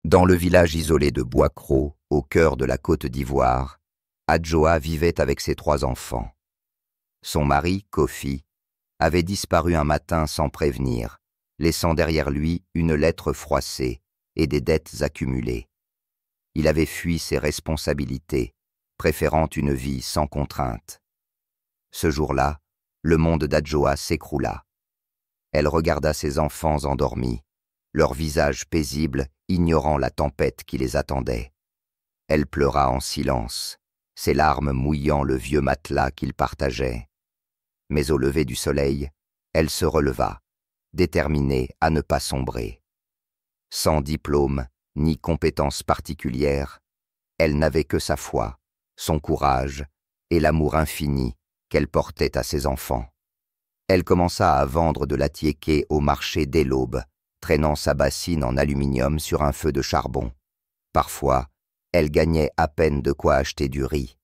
Dans le village isolé de Bois-Cros, au cœur de la Côte d'Ivoire, Adjoa vivait avec ses 3 enfants. Son mari, Kofi, avait disparu un matin sans prévenir, laissant derrière lui une lettre froissée et des dettes accumulées. Il avait fui ses responsabilités, préférant une vie sans contrainte. Ce jour-là, le monde d'Adjoa s'écroula. Elle regarda ses enfants endormis, leurs visages paisibles ignorant la tempête qui les attendait. Elle pleura en silence, ses larmes mouillant le vieux matelas qu'ils partageaient. Mais au lever du soleil, elle se releva, déterminée à ne pas sombrer. Sans diplôme ni compétences particulières, elle n'avait que sa foi, son courage et l'amour infini qu'elle portait à ses enfants. Elle commença à vendre de la tiéké au marché dès l'aube, traînant sa bassine en aluminium sur un feu de charbon. Parfois, elle gagnait à peine de quoi acheter du riz.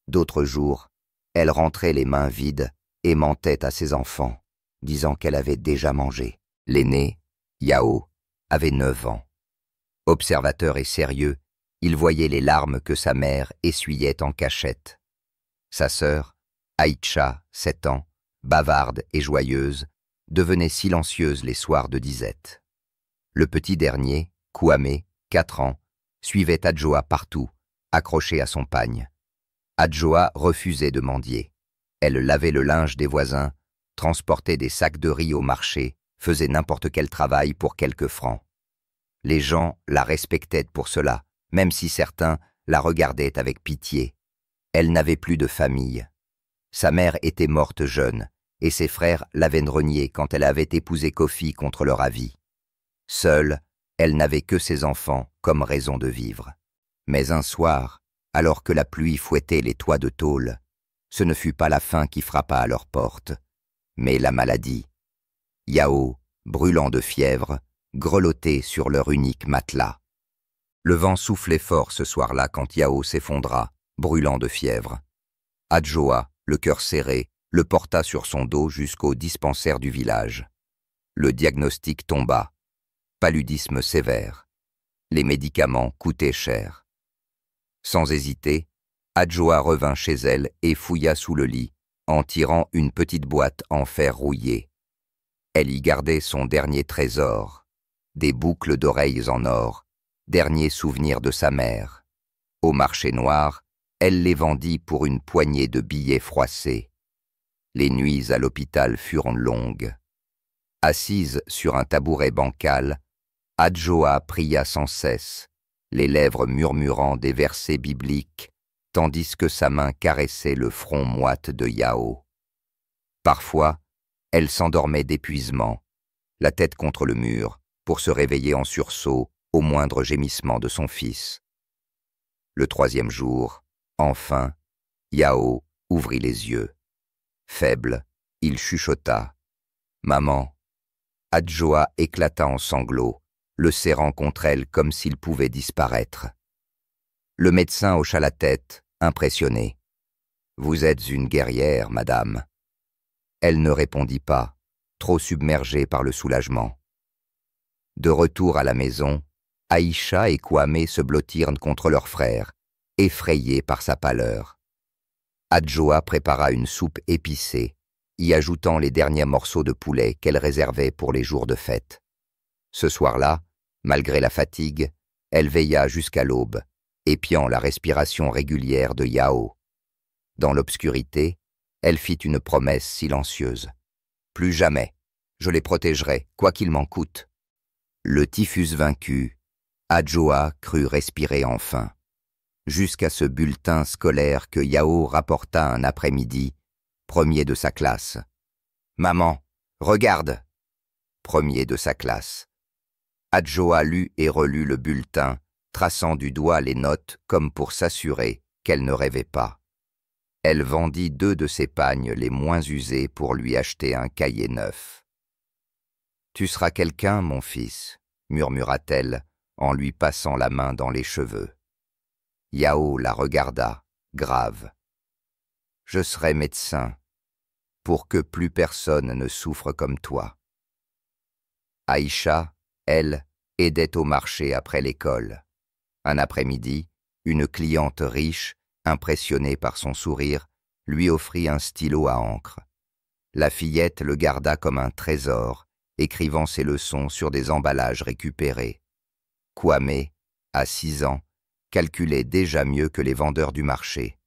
D'autres jours, elle rentrait les mains vides et mentait à ses enfants, disant qu'elle avait déjà mangé. L'aîné, Yao, avait 9 ans. Observateur et sérieux, il voyait les larmes que sa mère essuyait en cachette. Sa sœur, Aïcha, 7 ans, bavarde et joyeuse, devenait silencieuse les soirs de disette. Le petit dernier, Kouamé, 4 ans, suivait Adjoa partout, accroché à son pagne. Adjoa refusait de mendier. Elle lavait le linge des voisins, transportait des sacs de riz au marché, faisait n'importe quel travail pour quelques francs. Les gens la respectaient pour cela, même si certains la regardaient avec pitié. Elle n'avait plus de famille. Sa mère était morte jeune, et ses frères l'avaient reniée quand elle avait épousé Kofi contre leur avis. Seule, elle n'avait que ses enfants comme raison de vivre. Mais un soir, alors que la pluie fouettait les toits de tôle, ce ne fut pas la faim qui frappa à leur porte, mais la maladie. Yao, brûlant de fièvre, grelottait sur leur unique matelas. Le vent soufflait fort ce soir-là quand Yao s'effondra, brûlant de fièvre. Adjoa, le cœur serré, le porta sur son dos jusqu'au dispensaire du village. Le diagnostic tomba. Paludisme sévère. Les médicaments coûtaient cher. Sans hésiter, Adjoa revint chez elle et fouilla sous le lit, en tirant une petite boîte en fer rouillé. Elle y gardait son dernier trésor, des boucles d'oreilles en or, dernier souvenir de sa mère. Au marché noir, elle les vendit pour une poignée de billets froissés. Les nuits à l'hôpital furent longues. Assise sur un tabouret bancal, Adjoa pria sans cesse, les lèvres murmurant des versets bibliques, tandis que sa main caressait le front moite de Yao. Parfois, elle s'endormait d'épuisement, la tête contre le mur, pour se réveiller en sursaut au moindre gémissement de son fils. Le 3e jour, enfin, Yao ouvrit les yeux. Faible, il chuchota. « Maman !» Adjoa éclata en sanglots, le serrant contre elle comme s'il pouvait disparaître. Le médecin hocha la tête, impressionné. « Vous êtes une guerrière, madame. » Elle ne répondit pas, trop submergée par le soulagement. De retour à la maison, Aïcha et Kouamé se blottirent contre leur frère, effrayés par sa pâleur. Adjoa prépara une soupe épicée, y ajoutant les derniers morceaux de poulet qu'elle réservait pour les jours de fête. Ce soir-là, malgré la fatigue, elle veilla jusqu'à l'aube, épiant la respiration régulière de Yao. Dans l'obscurité, elle fit une promesse silencieuse. « Plus jamais, je les protégerai, quoi qu'il m'en coûte. » Le typhus vaincu, Adjoa crut respirer enfin, jusqu'à ce bulletin scolaire que Yao rapporta un après-midi, premier de sa classe. « Maman, regarde !» Premier de sa classe. Adjoa lut et relut le bulletin, traçant du doigt les notes comme pour s'assurer qu'elle ne rêvait pas. Elle vendit 2 de ses pagnes les moins usés pour lui acheter un cahier neuf. « Tu seras quelqu'un, mon fils » murmura-t-elle en lui passant la main dans les cheveux. Yao la regarda, grave. « Je serai médecin, pour que plus personne ne souffre comme toi. » Aïcha, elle, aidait au marché après l'école. Un après-midi, une cliente riche, impressionnée par son sourire, lui offrit un stylo à encre. La fillette le garda comme un trésor, écrivant ses leçons sur des emballages récupérés. Kwame, à 6 ans, calculait déjà mieux que les vendeurs du marché.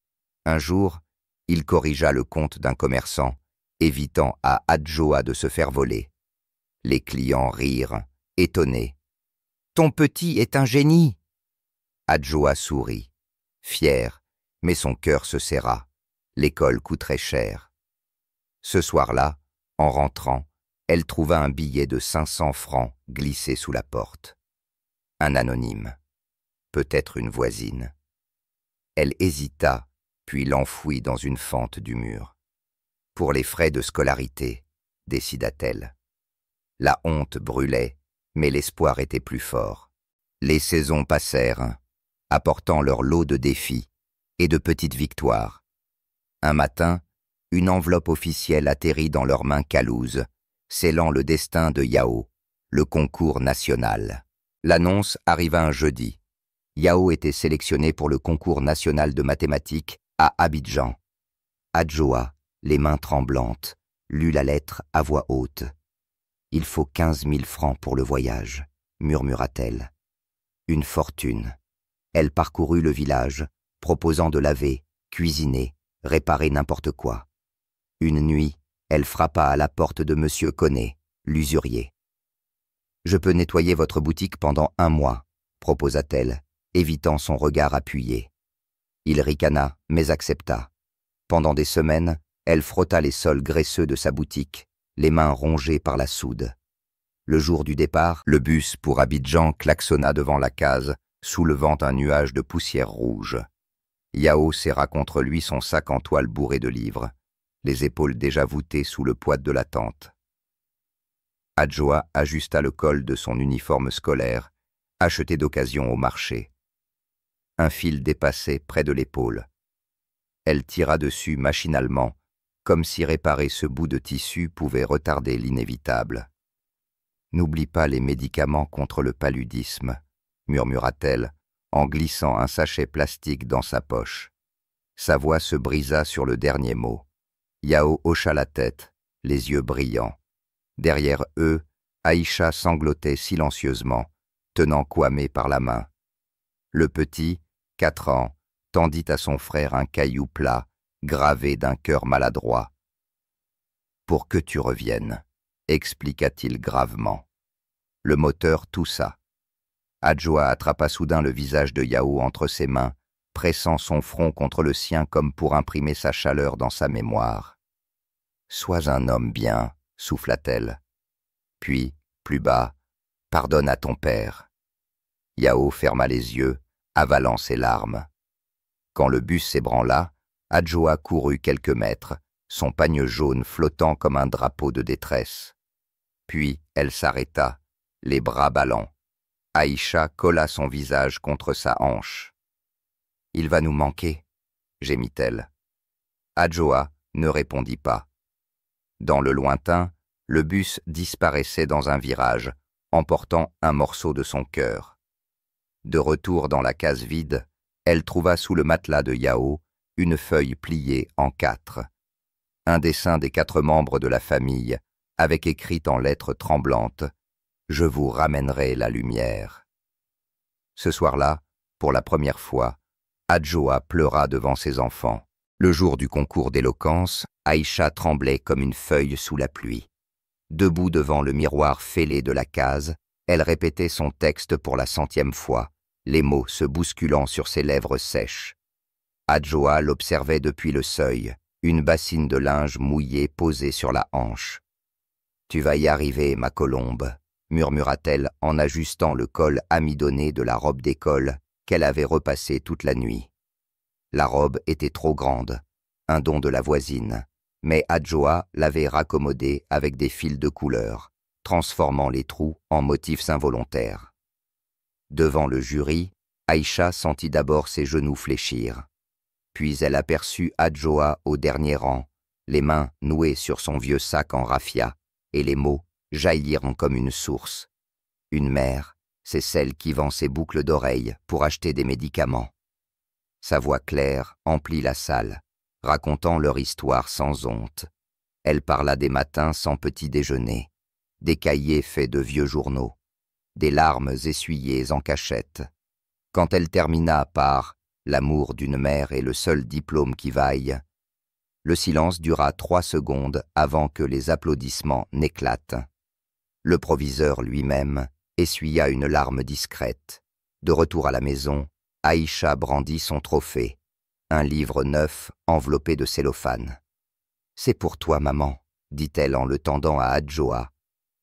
Un jour, il corrigea le compte d'un commerçant, évitant à Adjoa de se faire voler. Les clients rirent, étonnés. « Ton petit est un génie !» Adjoa sourit, fier, mais son cœur se serra. L'école coûterait cher. Ce soir-là, en rentrant, elle trouva un billet de 500 francs glissé sous la porte. Un anonyme, peut-être une voisine. Elle hésita, puis l'enfouit dans une fente du mur. Pour les frais de scolarité, décida-t-elle. La honte brûlait, mais l'espoir était plus fort. Les saisons passèrent, apportant leur lot de défis et de petites victoires. Un matin, une enveloppe officielle atterrit dans leurs mains calouses, scellant le destin de Yao, le concours national. L'annonce arriva un jeudi. Yao était sélectionné pour le concours national de mathématiques à Abidjan. Adjoa, les mains tremblantes, lut la lettre à voix haute. « Il faut 15 000 francs pour le voyage », murmura-t-elle. Une fortune. Elle parcourut le village, proposant de laver, cuisiner, réparer n'importe quoi. Une nuit, elle frappa à la porte de M. Koné, l'usurier. « Je peux nettoyer votre boutique pendant 1 mois, proposa-t-elle, évitant son regard appuyé. Il ricana, mais accepta. Pendant des semaines, elle frotta les sols graisseux de sa boutique, les mains rongées par la soude. Le jour du départ, le bus pour Abidjan klaxonna devant la case, soulevant un nuage de poussière rouge. Yao serra contre lui son sac en toile bourré de livres, les épaules déjà voûtées sous le poids de la tente. Adjoa ajusta le col de son uniforme scolaire, acheté d'occasion au marché. Un fil dépassait près de l'épaule. Elle tira dessus machinalement, comme si réparer ce bout de tissu pouvait retarder l'inévitable. « N'oublie pas les médicaments contre le paludisme », murmura-t-elle, en glissant un sachet plastique dans sa poche. Sa voix se brisa sur le dernier mot. Yao hocha la tête, les yeux brillants. Derrière eux, Aïcha sanglotait silencieusement, tenant Kwame par la main. Le petit, 4 ans, tendit à son frère un caillou plat, gravé d'un cœur maladroit. « Pour que tu reviennes », expliqua-t-il gravement. Le moteur toussa. Adjoa attrapa soudain le visage de Yao entre ses mains, pressant son front contre le sien comme pour imprimer sa chaleur dans sa mémoire. « Sois un homme bien », souffla-t-elle. Puis, plus bas, « Pardonne à ton père ». Yao ferma les yeux, avalant ses larmes. Quand le bus s'ébranla, Adjoa courut quelques mètres, son pagne jaune flottant comme un drapeau de détresse. Puis elle s'arrêta, les bras ballants. Aïcha colla son visage contre sa hanche. « Il va nous manquer », gémit-elle. Adjoa ne répondit pas. Dans le lointain, le bus disparaissait dans un virage, emportant un morceau de son cœur. De retour dans la case vide, elle trouva sous le matelas de Yao une feuille pliée en 4. Un dessin des 4 membres de la famille, avec écrit en lettres tremblantes « Je vous ramènerai la lumière ». Ce soir-là, pour la première fois, Adjoa pleura devant ses enfants. Le jour du concours d'éloquence, Aïcha tremblait comme une feuille sous la pluie. Debout devant le miroir fêlé de la case, elle répétait son texte pour la 100e fois, les mots se bousculant sur ses lèvres sèches. Adjoa l'observait depuis le seuil, une bassine de linge mouillée posée sur la hanche. « Tu vas y arriver, ma colombe », murmura-t-elle en ajustant le col amidonné de la robe d'école qu'elle avait repassée toute la nuit. La robe était trop grande, un don de la voisine, mais Adjoa l'avait raccommodée avec des fils de couleur, transformant les trous en motifs involontaires. Devant le jury, Aïcha sentit d'abord ses genoux fléchir. Puis elle aperçut Adjoa au dernier rang, les mains nouées sur son vieux sac en raffia, et les mots jaillirent comme une source. Une mère, c'est celle qui vend ses boucles d'oreilles pour acheter des médicaments. Sa voix claire emplit la salle, racontant leur histoire sans honte. Elle parla des matins sans petit déjeuner, des cahiers faits de vieux journaux, des larmes essuyées en cachette. Quand elle termina par « L'amour d'une mère est le seul diplôme qui vaille », le silence dura 3 secondes avant que les applaudissements n'éclatent. Le proviseur lui-même essuya une larme discrète. De retour à la maison, Aïcha brandit son trophée, un livre neuf enveloppé de cellophane. « C'est pour toi, maman, dit-elle en le tendant à Adjoa.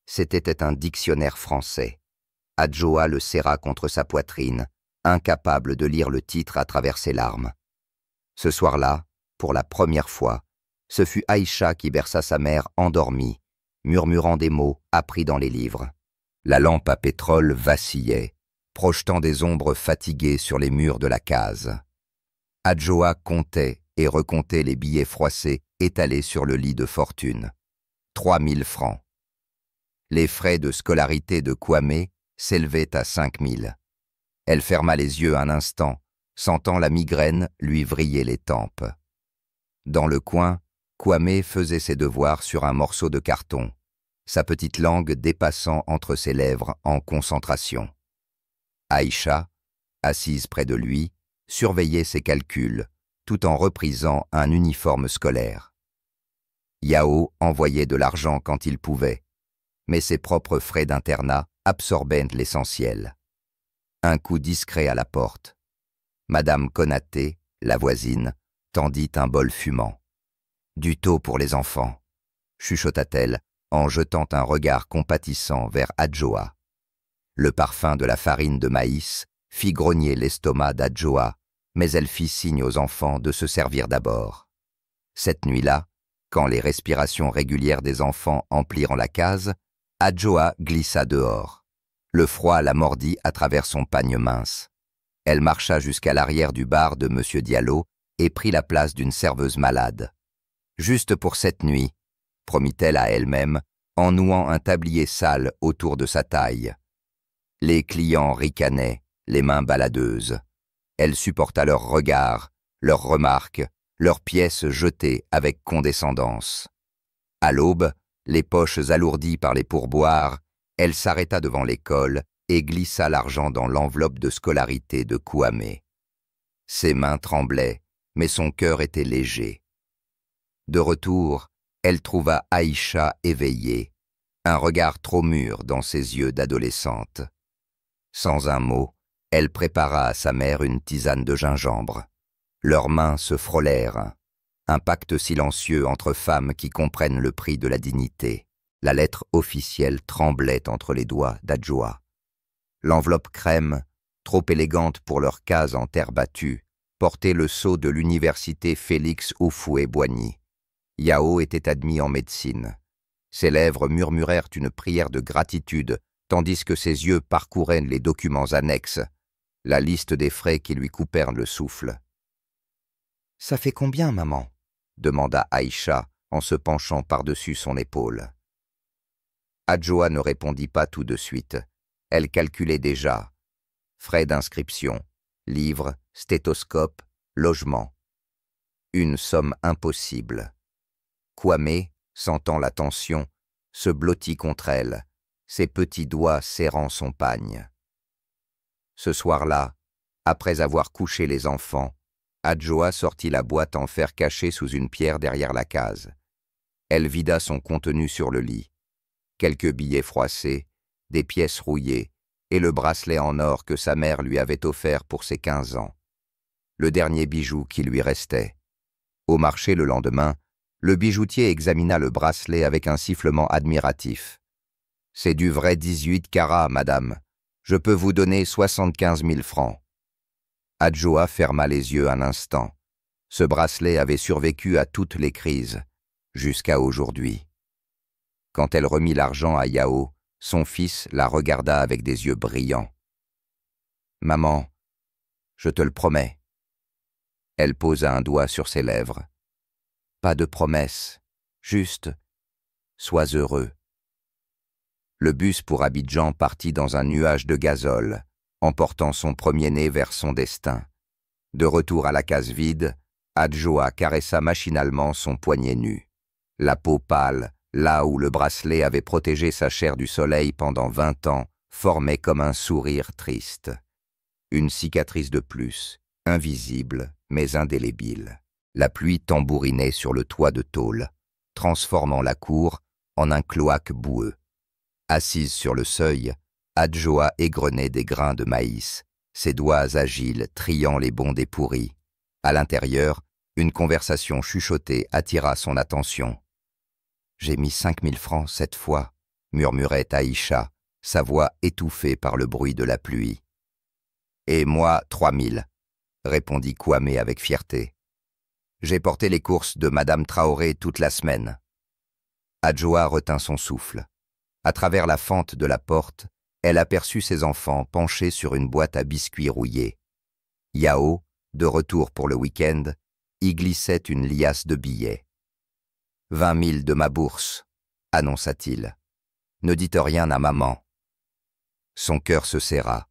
C'était un dictionnaire français. Adjoa le serra contre sa poitrine, incapable de lire le titre à travers ses larmes. Ce soir-là, pour la première fois, ce fut Aïcha qui berça sa mère endormie, murmurant des mots appris dans les livres. La lampe à pétrole vacillait, projetant des ombres fatiguées sur les murs de la case. Adjoa comptait et recomptait les billets froissés étalés sur le lit de fortune. 3000 francs. Les frais de scolarité de Kwame s'élevaient à 5000. Elle ferma les yeux un instant, sentant la migraine lui vriller les tempes. Dans le coin, Kwame faisait ses devoirs sur un morceau de carton, sa petite langue dépassant entre ses lèvres en concentration. Aïcha, assise près de lui, surveillait ses calculs, tout en reprisant un uniforme scolaire. Yao envoyait de l'argent quand il pouvait, mais ses propres frais d'internat absorbaient l'essentiel. Un coup discret à la porte. Madame Konaté, la voisine, tendit un bol fumant. « Du tôt pour les enfants », chuchota-t-elle en jetant un regard compatissant vers Adjoa. Le parfum de la farine de maïs fit grogner l'estomac d'Adjoa, mais elle fit signe aux enfants de se servir d'abord. Cette nuit-là, quand les respirations régulières des enfants emplirent la case, Adjoa glissa dehors. Le froid la mordit à travers son pagne mince. Elle marcha jusqu'à l'arrière du bar de M. Diallo et prit la place d'une serveuse malade. « Juste pour cette nuit », promit-elle à elle-même, en nouant un tablier sale autour de sa taille. Les clients ricanaient, les mains baladeuses. Elle supporta leurs regards, leurs remarques, leurs pièces jetées avec condescendance. À l'aube, les poches alourdies par les pourboires, elle s'arrêta devant l'école et glissa l'argent dans l'enveloppe de scolarité de Kwame. Ses mains tremblaient, mais son cœur était léger. De retour, elle trouva Aïcha éveillée, un regard trop mûr dans ses yeux d'adolescente. Sans un mot, elle prépara à sa mère une tisane de gingembre. Leurs mains se frôlèrent, un pacte silencieux entre femmes qui comprennent le prix de la dignité. La lettre officielle tremblait entre les doigts d'Adjoa. L'enveloppe crème, trop élégante pour leur case en terre battue, portait le sceau de l'université Félix Houphouët-Boigny. Yao était admis en médecine. Ses lèvres murmurèrent une prière de gratitude, tandis que ses yeux parcouraient les documents annexes, la liste des frais qui lui coupèrent le souffle. « Ça fait combien, maman » demanda Aïcha en se penchant par-dessus son épaule. Adjoa ne répondit pas tout de suite. Elle calculait déjà. Frais d'inscription, livres, stéthoscope, logement. Une somme impossible. Kwame, sentant la tension, se blottit contre elle, ses petits doigts serrant son pagne. Ce soir-là, après avoir couché les enfants, Adjoa sortit la boîte en fer cachée sous une pierre derrière la case. Elle vida son contenu sur le lit. Quelques billets froissés, des pièces rouillées et le bracelet en or que sa mère lui avait offert pour ses 15 ans. Le dernier bijou qui lui restait. Au marché le lendemain, le bijoutier examina le bracelet avec un sifflement admiratif. « C'est du vrai 18 carats, madame. Je peux vous donner 75 000 francs. » Adjoa ferma les yeux un instant. Ce bracelet avait survécu à toutes les crises, jusqu'à aujourd'hui. Quand elle remit l'argent à Yao, son fils la regarda avec des yeux brillants. « Maman, je te le promets. » Elle posa un doigt sur ses lèvres. « Pas de promesse, juste, sois heureux. » Le bus pour Abidjan partit dans un nuage de gazole, emportant son premier-né vers son destin. De retour à la case vide, Adjoa caressa machinalement son poignet nu. La peau pâle, là où le bracelet avait protégé sa chair du soleil pendant 20 ans, formait comme un sourire triste. Une cicatrice de plus, invisible mais indélébile. La pluie tambourinait sur le toit de tôle, transformant la cour en un cloaque boueux. Assise sur le seuil, Adjoa égrenait des grains de maïs, ses doigts agiles triant les bons des pourris. À l'intérieur, une conversation chuchotée attira son attention. « J'ai mis 5000 francs cette fois », murmurait Aïcha, sa voix étouffée par le bruit de la pluie. « Et moi, 3000, » répondit Kwame avec fierté. « J'ai porté les courses de Madame Traoré toute la semaine. » Adjoa retint son souffle. À travers la fente de la porte, elle aperçut ses enfants penchés sur une boîte à biscuits rouillés. Yao, de retour pour le week-end, y glissait une liasse de billets. « 20 000 de ma bourse, » annonça-t-il. « Ne dites rien à maman. » Son cœur se serra.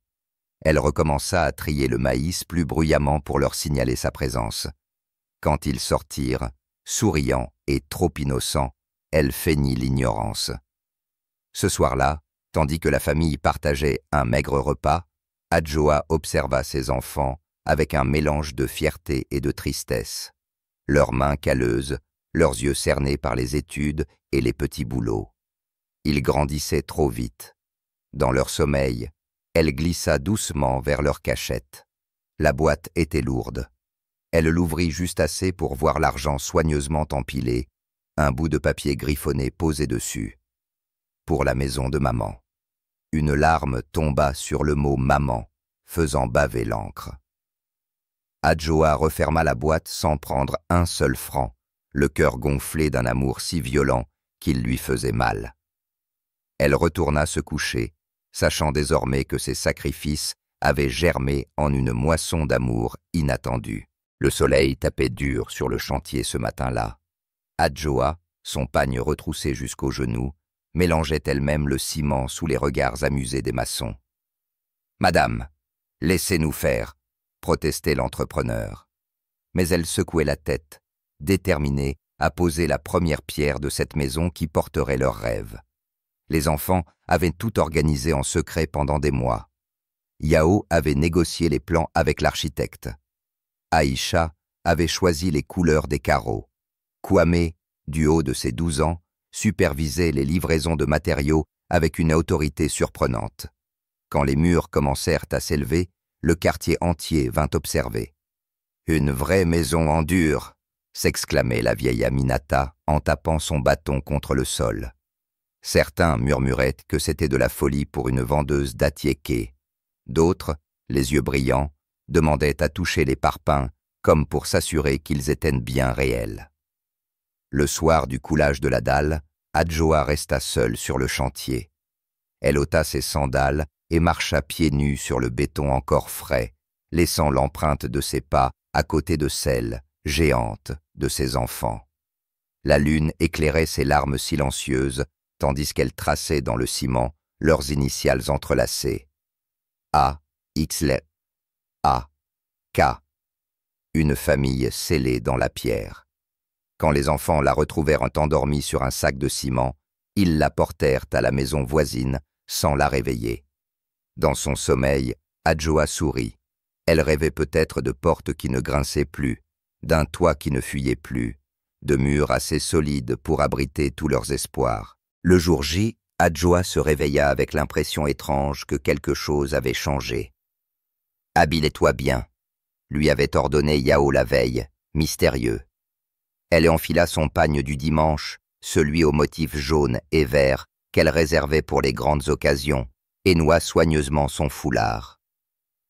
Elle recommença à trier le maïs plus bruyamment pour leur signaler sa présence. Quand ils sortirent, souriants et trop innocents, elle feignit l'ignorance. Ce soir-là, tandis que la famille partageait un maigre repas, Adjoa observa ses enfants avec un mélange de fierté et de tristesse. Leurs mains calleuses, leurs yeux cernés par les études et les petits boulots. Ils grandissaient trop vite. Dans leur sommeil, elle glissa doucement vers leur cachette. La boîte était lourde. Elle l'ouvrit juste assez pour voir l'argent soigneusement empilé, un bout de papier griffonné posé dessus. Pour la maison de maman. Une larme tomba sur le mot « maman », faisant baver l'encre. Adjoa referma la boîte sans prendre un seul franc, le cœur gonflé d'un amour si violent qu'il lui faisait mal. Elle retourna se coucher, sachant désormais que ses sacrifices avaient germé en une moisson d'amour inattendue. Le soleil tapait dur sur le chantier ce matin-là. Adjoa, son pagne retroussé jusqu'aux genoux, mélangeait elle-même le ciment sous les regards amusés des maçons. « Madame, laissez-nous faire », protestait l'entrepreneur. Mais elle secouait la tête, déterminée à poser la première pierre de cette maison qui porterait leurs rêves. Les enfants avaient tout organisé en secret pendant des mois. Yao avait négocié les plans avec l'architecte. Aïcha avait choisi les couleurs des carreaux. Kwame, du haut de ses 12 ans, supervisait les livraisons de matériaux avec une autorité surprenante. Quand les murs commencèrent à s'élever, le quartier entier vint observer. « Une vraie maison en dur !» s'exclamait la vieille Aminata en tapant son bâton contre le sol. Certains murmuraient que c'était de la folie pour une vendeuse d'Atiéké. D'autres, les yeux brillants, demandaient à toucher les parpaings comme pour s'assurer qu'ils étaient bien réels. Le soir du coulage de la dalle, Adjoa resta seule sur le chantier. Elle ôta ses sandales et marcha pieds nus sur le béton encore frais, laissant l'empreinte de ses pas à côté de celle, géante, de ses enfants. La lune éclairait ses larmes silencieuses, tandis qu'elle traçait dans le ciment leurs initiales entrelacées. A, X, A, K. Une famille scellée dans la pierre. Quand les enfants la retrouvèrent endormie sur un sac de ciment, ils la portèrent à la maison voisine sans la réveiller. Dans son sommeil, Adjoa sourit. Elle rêvait peut-être de portes qui ne grinçaient plus, d'un toit qui ne fuyait plus, de murs assez solides pour abriter tous leurs espoirs. Le jour J, Adjoa se réveilla avec l'impression étrange que quelque chose avait changé. « Habille-toi bien », lui avait ordonné Yao la veille, mystérieux. Elle enfila son pagne du dimanche, celui au motif jaune et vert qu'elle réservait pour les grandes occasions, et noua soigneusement son foulard.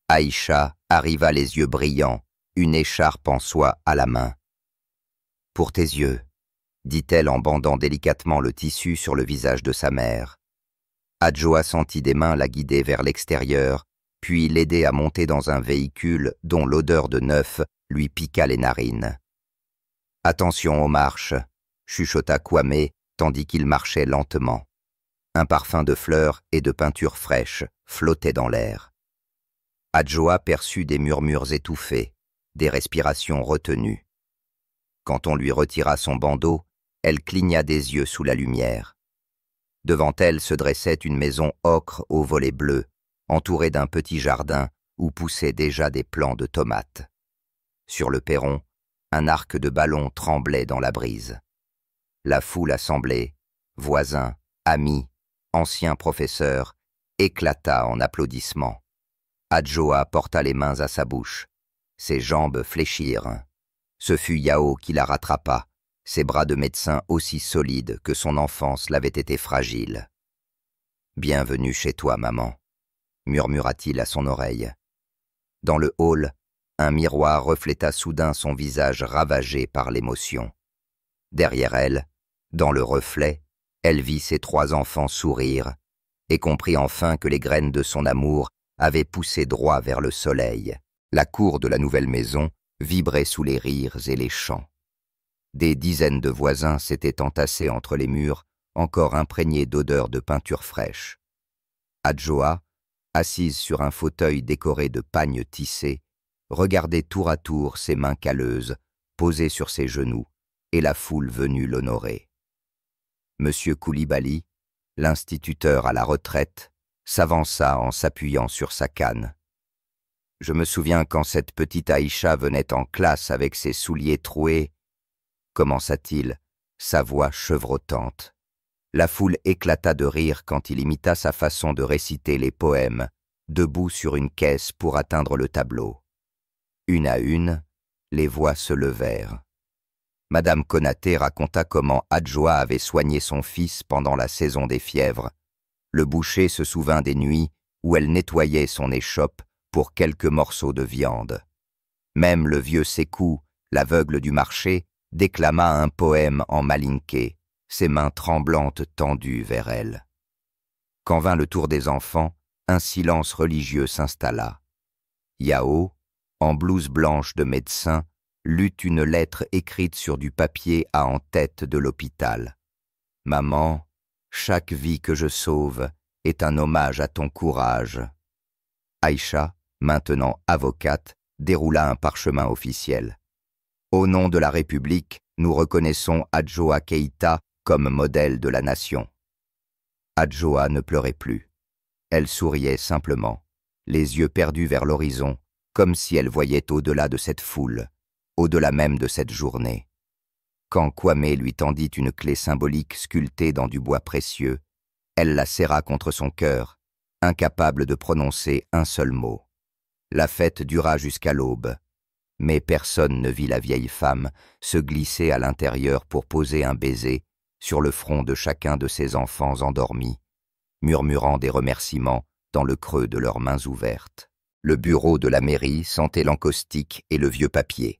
Aïcha arriva les yeux brillants, une écharpe en soie à la main. « Pour tes yeux », dit-elle en bandant délicatement le tissu sur le visage de sa mère. Adjoa sentit des mains la guider vers l'extérieur, puis l'aider à monter dans un véhicule dont l'odeur de neuf lui piqua les narines. « Attention aux marches », chuchota Kwame tandis qu'il marchait lentement. Un parfum de fleurs et de peinture fraîche flottait dans l'air. Adjoa perçut des murmures étouffés, des respirations retenues. Quand on lui retira son bandeau, elle cligna des yeux sous la lumière. Devant elle se dressait une maison ocre aux volets bleus, entourée d'un petit jardin où poussaient déjà des plants de tomates. Sur le perron, un arc de ballon tremblait dans la brise. La foule assemblée, voisins, amis, anciens professeurs, éclata en applaudissements. Adjoa porta les mains à sa bouche. Ses jambes fléchirent. Ce fut Yao qui la rattrapa, ses bras de médecin aussi solides que son enfance l'avait été fragile. « Bienvenue chez toi, maman », murmura-t-il à son oreille. Dans le hall, un miroir refléta soudain son visage ravagé par l'émotion. Derrière elle, dans le reflet, elle vit ses 3 enfants sourire et comprit enfin que les graines de son amour avaient poussé droit vers le soleil. La cour de la nouvelle maison vibrait sous les rires et les chants. Des dizaines de voisins s'étaient entassés entre les murs, encore imprégnés d'odeurs de peinture fraîche. Adjoa, assise sur un fauteuil décoré de pagnes tissées, regardait tour à tour ses mains calleuses, posées sur ses genoux, et la foule venue l'honorer. Monsieur Koulibaly, l'instituteur à la retraite, s'avança en s'appuyant sur sa canne. « Je me souviens quand cette petite Aïcha venait en classe avec ses souliers troués, » commença-t-il, sa voix chevrotante. La foule éclata de rire quand il imita sa façon de réciter les poèmes, debout sur une caisse pour atteindre le tableau. Une à une, les voix se levèrent. Madame Konaté raconta comment Adjoa avait soigné son fils pendant la saison des fièvres. Le boucher se souvint des nuits où elle nettoyait son échoppe pour quelques morceaux de viande. Même le vieux Sékou, l'aveugle du marché, déclama un poème en malinké, ses mains tremblantes tendues vers elle. Quand vint le tour des enfants, un silence religieux s'installa. Yao, en blouse blanche de médecin, lut une lettre écrite sur du papier à en-tête de l'hôpital. « Maman, chaque vie que je sauve est un hommage à ton courage. » Aïcha, maintenant avocate, déroula un parchemin officiel. « Au nom de la République, nous reconnaissons Adjoa Keïta comme modèle de la nation. » Adjoa ne pleurait plus. Elle souriait simplement, les yeux perdus vers l'horizon, comme si elle voyait au-delà de cette foule, au-delà même de cette journée. Quand Kwame lui tendit une clé symbolique sculptée dans du bois précieux, elle la serra contre son cœur, incapable de prononcer un seul mot. La fête dura jusqu'à l'aube, mais personne ne vit la vieille femme se glisser à l'intérieur pour poser un baiser sur le front de chacun de ses enfants endormis, murmurant des remerciements dans le creux de leurs mains ouvertes. Le bureau de la mairie sentait l'encaustique et le vieux papier.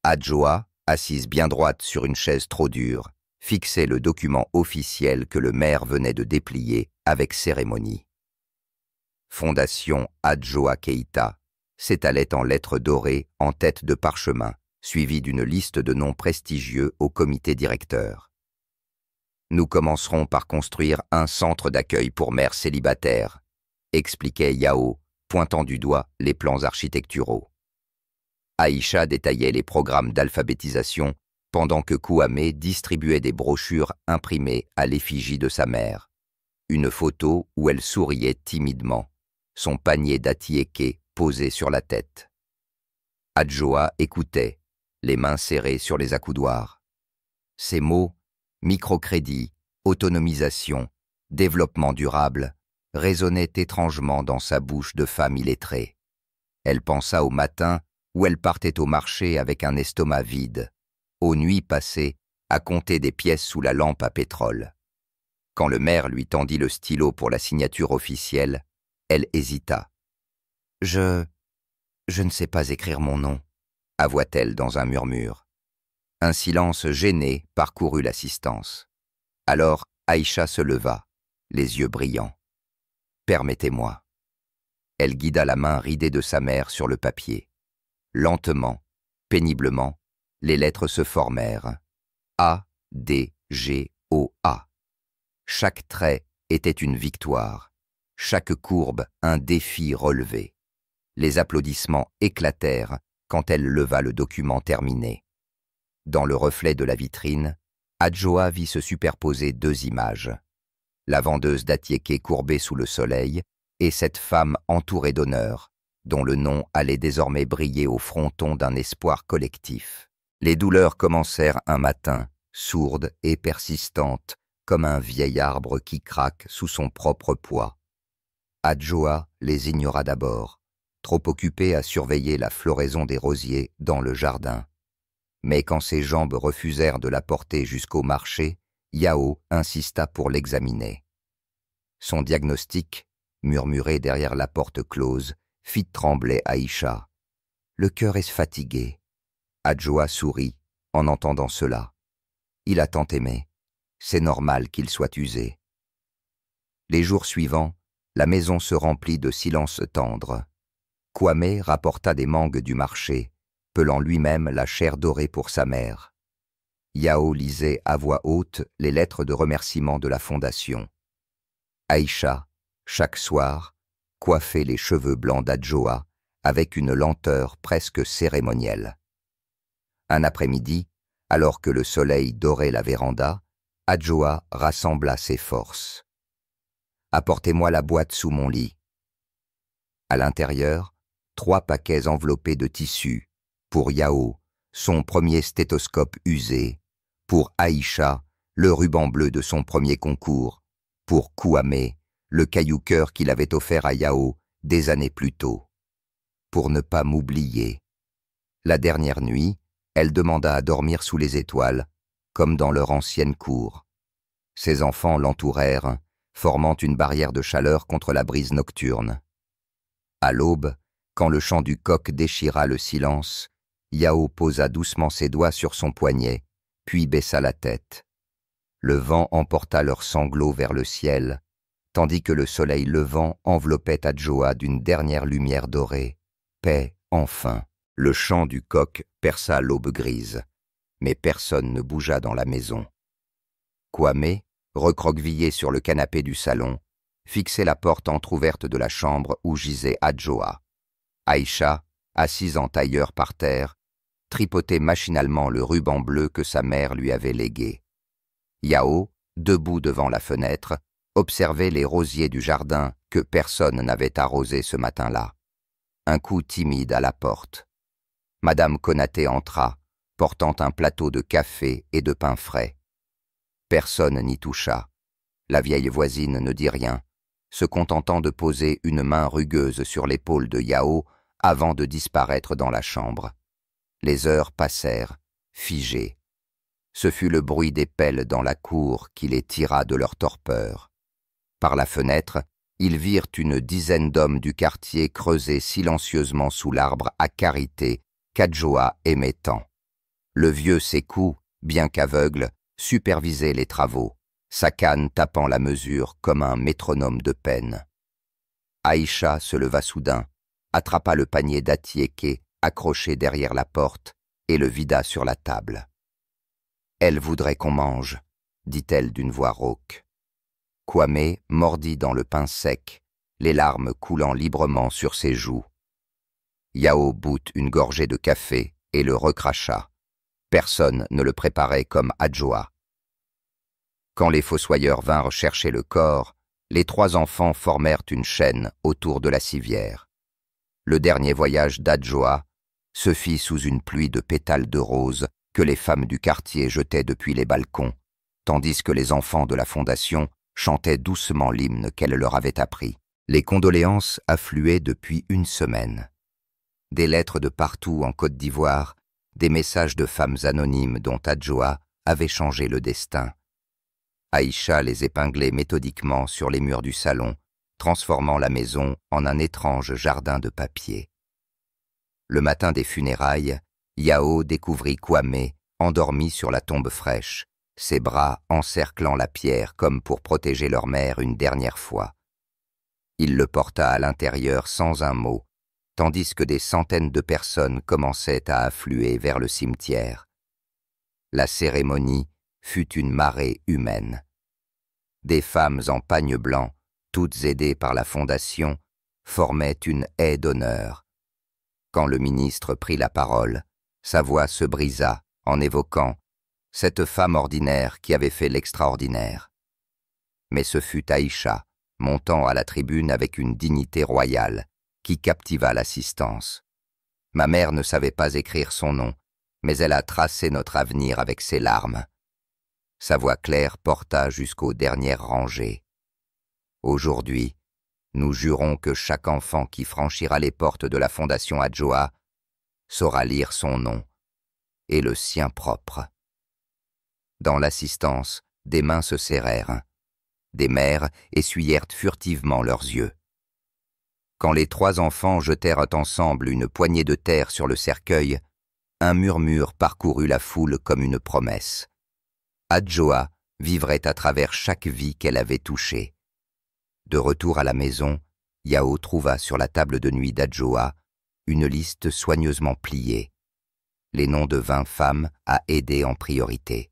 Adjoa, assise bien droite sur une chaise trop dure, fixait le document officiel que le maire venait de déplier avec cérémonie. Fondation Adjoa Keïta s'étalait en lettres dorées en tête de parchemin, suivie d'une liste de noms prestigieux au comité directeur. Nous commencerons par construire un centre d'accueil pour mères célibataires, expliquait Yao, pointant du doigt les plans architecturaux. Aïcha détaillait les programmes d'alphabétisation pendant que Kouame distribuait des brochures imprimées à l'effigie de sa mère. Une photo où elle souriait timidement, son panier d'atiéké posé sur la tête. Adjoa écoutait, les mains serrées sur les accoudoirs. Ces mots, microcrédit, autonomisation, développement durable, résonnaient étrangement dans sa bouche de femme illettrée. Elle pensa au matin où elle partait au marché avec un estomac vide, aux nuits passées à compter des pièces sous la lampe à pétrole. Quand le maire lui tendit le stylo pour la signature officielle, elle hésita. « Je ne sais pas écrire mon nom », avoua-t-elle dans un murmure. Un silence gêné parcourut l'assistance. Alors Aïcha se leva, les yeux brillants. « Permettez-moi. » Elle guida la main ridée de sa mère sur le papier. Lentement, péniblement, les lettres se formèrent. A, D, G, O, A. Chaque trait était une victoire, chaque courbe un défi relevé. Les applaudissements éclatèrent quand elle leva le document terminé. Dans le reflet de la vitrine, Adjoa vit se superposer deux images. La vendeuse d'Atiéké courbée sous le soleil et cette femme entourée d'honneur, dont le nom allait désormais briller au fronton d'un espoir collectif. Les douleurs commencèrent un matin, sourdes et persistantes, comme un vieil arbre qui craque sous son propre poids. Adjoa les ignora d'abord, trop occupée à surveiller la floraison des rosiers dans le jardin. Mais quand ses jambes refusèrent de la porter jusqu'au marché, Yao insista pour l'examiner. Son diagnostic, murmuré derrière la porte close, fit trembler Aïcha. Le cœur est fatigué. Adjoa sourit en entendant cela. Il a tant aimé. C'est normal qu'il soit usé. Les jours suivants, la maison se remplit de silence tendre. Kwame rapporta des mangues du marché, pelant lui-même la chair dorée pour sa mère. Yao lisait à voix haute les lettres de remerciement de la fondation. Aïcha, chaque soir, coiffait les cheveux blancs d'Adjoa avec une lenteur presque cérémonielle. Un après-midi, alors que le soleil dorait la véranda, Adjoa rassembla ses forces. « Apportez-moi la boîte sous mon lit. » À l'intérieur, 3 paquets enveloppés de tissu, pour Yao, son premier stéthoscope usé, pour Aïcha, le ruban bleu de son premier concours, pour Kwame, le caillou-cœur qu'il avait offert à Yao des années plus tôt. Pour ne pas m'oublier. La dernière nuit, elle demanda à dormir sous les étoiles, comme dans leur ancienne cour. Ses enfants l'entourèrent, formant une barrière de chaleur contre la brise nocturne. À l'aube, quand le chant du coq déchira le silence, Yao posa doucement ses doigts sur son poignet, puis baissa la tête. Le vent emporta leurs sanglots vers le ciel, tandis que le soleil levant enveloppait Adjoa d'une dernière lumière dorée. Paix, enfin. Le chant du coq perça l'aube grise, mais personne ne bougea dans la maison. Kwame, recroquevillé sur le canapé du salon, fixait la porte entr'ouverte de la chambre où gisait Adjoa. Aïcha, assise en tailleur par terre, tripotait machinalement le ruban bleu que sa mère lui avait légué. Yao, debout devant la fenêtre, observait les rosiers du jardin que personne n'avait arrosés ce matin-là. Un coup timide à la porte. Madame Konaté entra, portant un plateau de café et de pain frais. Personne n'y toucha. La vieille voisine ne dit rien, se contentant de poser une main rugueuse sur l'épaule de Yao avant de disparaître dans la chambre. Les heures passèrent, figées. Ce fut le bruit des pelles dans la cour qui les tira de leur torpeur. Par la fenêtre, ils virent une dizaine d'hommes du quartier creuser silencieusement sous l'arbre à karité qu'Adjoa aimait tant. Le vieux Sékou, bien qu'aveugle, supervisait les travaux, sa canne tapant la mesure comme un métronome de peine. Aïcha se leva soudain, attrapa le panier d'Atiéké accroché derrière la porte et le vida sur la table. « Elle voudrait qu'on mange, » dit-elle d'une voix rauque. Kwame mordit dans le pain sec, les larmes coulant librement sur ses joues. Yao but une gorgée de café et le recracha. Personne ne le préparait comme Adjoa. Quand les fossoyeurs vinrent chercher le corps, les 3 enfants formèrent une chaîne autour de la civière. Le dernier voyage d'Adjoa se fit sous une pluie de pétales de roses que les femmes du quartier jetaient depuis les balcons, tandis que les enfants de la fondation chantaient doucement l'hymne qu'elle leur avait appris. Les condoléances affluaient depuis une semaine. Des lettres de partout en Côte d'Ivoire, des messages de femmes anonymes dont Adjoa avait changé le destin. Aïcha les épinglait méthodiquement sur les murs du salon, transformant la maison en un étrange jardin de papier. Le matin des funérailles, Yao découvrit Kwame endormi sur la tombe fraîche, ses bras encerclant la pierre comme pour protéger leur mère une dernière fois. Il le porta à l'intérieur sans un mot, tandis que des centaines de personnes commençaient à affluer vers le cimetière. La cérémonie fut une marée humaine. Des femmes en pagne blanc, toutes aidées par la fondation, formaient une haie d'honneur. Quand le ministre prit la parole, sa voix se brisa en évoquant cette femme ordinaire qui avait fait l'extraordinaire. Mais ce fut Aïcha, montant à la tribune avec une dignité royale, qui captiva l'assistance. Ma mère ne savait pas écrire son nom, mais elle a tracé notre avenir avec ses larmes. Sa voix claire porta jusqu'aux dernières rangées. Aujourd'hui, nous jurons que chaque enfant qui franchira les portes de la Fondation Adjoa saura lire son nom, et le sien propre. Dans l'assistance, des mains se serrèrent. Des mères essuyèrent furtivement leurs yeux. Quand les 3 enfants jetèrent ensemble une poignée de terre sur le cercueil, un murmure parcourut la foule comme une promesse. Adjoa vivrait à travers chaque vie qu'elle avait touchée. De retour à la maison, Yao trouva sur la table de nuit d'Adjoa une liste soigneusement pliée, les noms de 20 femmes à aider en priorité.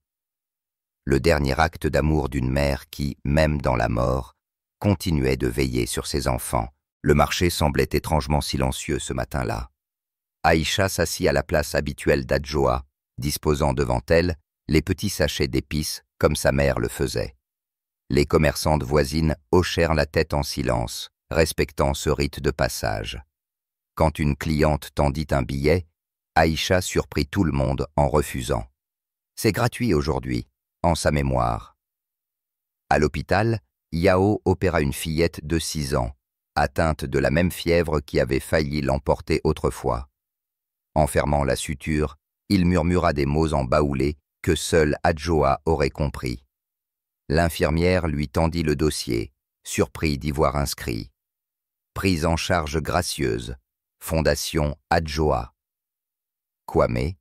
Le dernier acte d'amour d'une mère qui, même dans la mort, continuait de veiller sur ses enfants. Le marché semblait étrangement silencieux ce matin-là. Aïcha s'assit à la place habituelle d'Adjoa, disposant devant elle les petits sachets d'épices comme sa mère le faisait. Les commerçantes voisines hochèrent la tête en silence, respectant ce rite de passage. Quand une cliente tendit un billet, Aïcha surprit tout le monde en refusant. « C'est gratuit aujourd'hui, en sa mémoire. » À l'hôpital, Yao opéra une fillette de 6 ans, atteinte de la même fièvre qui avait failli l'emporter autrefois. En fermant la suture, il murmura des mots en baoulé que seul Adjoa aurait compris. L'infirmière lui tendit le dossier, surpris d'y voir inscrit « Prise en charge gracieuse, Fondation Adjoa ». Kwame,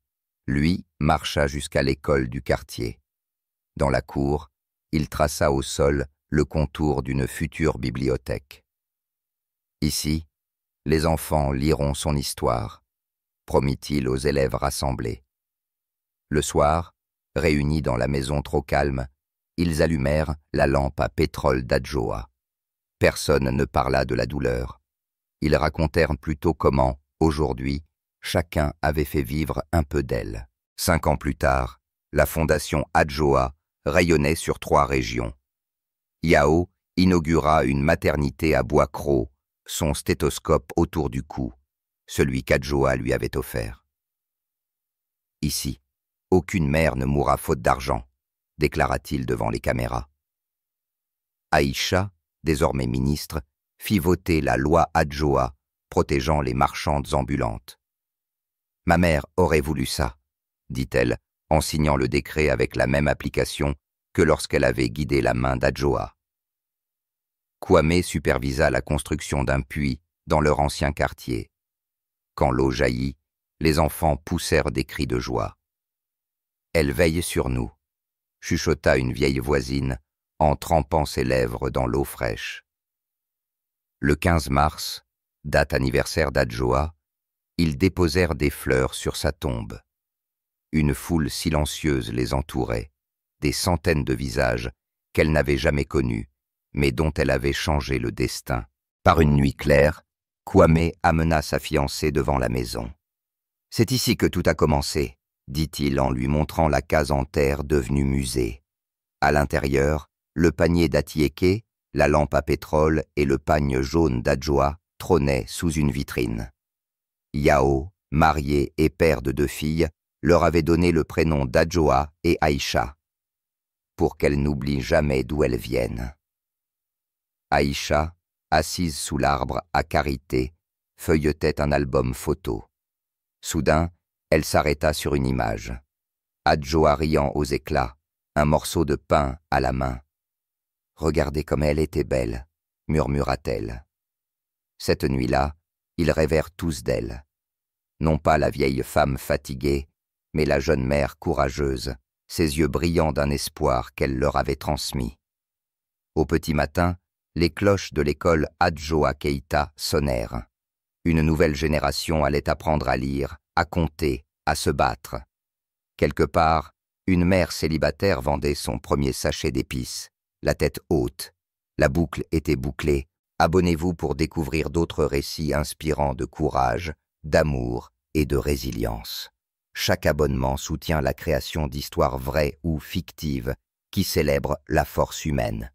lui, marcha jusqu'à l'école du quartier. Dans la cour, il traça au sol le contour d'une future bibliothèque. Ici, les enfants liront son histoire, promit-il aux élèves rassemblés. Le soir, réunis dans la maison trop calme, ils allumèrent la lampe à pétrole d'Adjoa. Personne ne parla de la douleur. Ils racontèrent plutôt comment, aujourd'hui, chacun avait fait vivre un peu d'elle. 5 ans plus tard, la fondation Adjoa rayonnait sur 3 régions. Yao inaugura une maternité à Bois-Cros, son stéthoscope autour du cou, celui qu'Adjoa lui avait offert. « Ici, aucune mère ne mourra faute d'argent », déclara-t-il devant les caméras. Aïcha, désormais ministre, fit voter la loi Adjoa protégeant les marchandes ambulantes. « Ma mère aurait voulu ça », dit-elle, en signant le décret avec la même application que lorsqu'elle avait guidé la main d'Adjoa. Kwame supervisa la construction d'un puits dans leur ancien quartier. Quand l'eau jaillit, les enfants poussèrent des cris de joie. « Elle veille sur nous », chuchota une vieille voisine en trempant ses lèvres dans l'eau fraîche. Le 15 mars, date anniversaire d'Adjoa, ils déposèrent des fleurs sur sa tombe. Une foule silencieuse les entourait, des centaines de visages qu'elle n'avait jamais connus, mais dont elle avait changé le destin. Par une nuit claire, Kwame amena sa fiancée devant la maison. « C'est ici que tout a commencé », dit-il en lui montrant la case en terre devenue musée. À l'intérieur, le panier d'Atieke, la lampe à pétrole et le pagne jaune d'Adjoa trônaient sous une vitrine. Yao, marié et père de 2 filles, leur avait donné le prénom d'Adjoa et Aïcha, pour qu'elles n'oublient jamais d'où elles viennent. Aïcha, assise sous l'arbre à karité, feuilletait un album photo. Soudain, elle s'arrêta sur une image. Adjoa riant aux éclats, un morceau de pain à la main. « Regardez comme elle était belle », murmura-t-elle. Cette nuit-là, ils rêvèrent tous d'elle. Non pas la vieille femme fatiguée, mais la jeune mère courageuse, ses yeux brillants d'un espoir qu'elle leur avait transmis. Au petit matin, les cloches de l'école Adjoa Keita sonnèrent. Une nouvelle génération allait apprendre à lire, à compter, à se battre. Quelque part, une mère célibataire vendait son premier sachet d'épices, la tête haute. La boucle était bouclée. Abonnez-vous pour découvrir d'autres récits inspirants de courage, d'amour et de résilience. Chaque abonnement soutient la création d'histoires vraies ou fictives qui célèbrent la force humaine.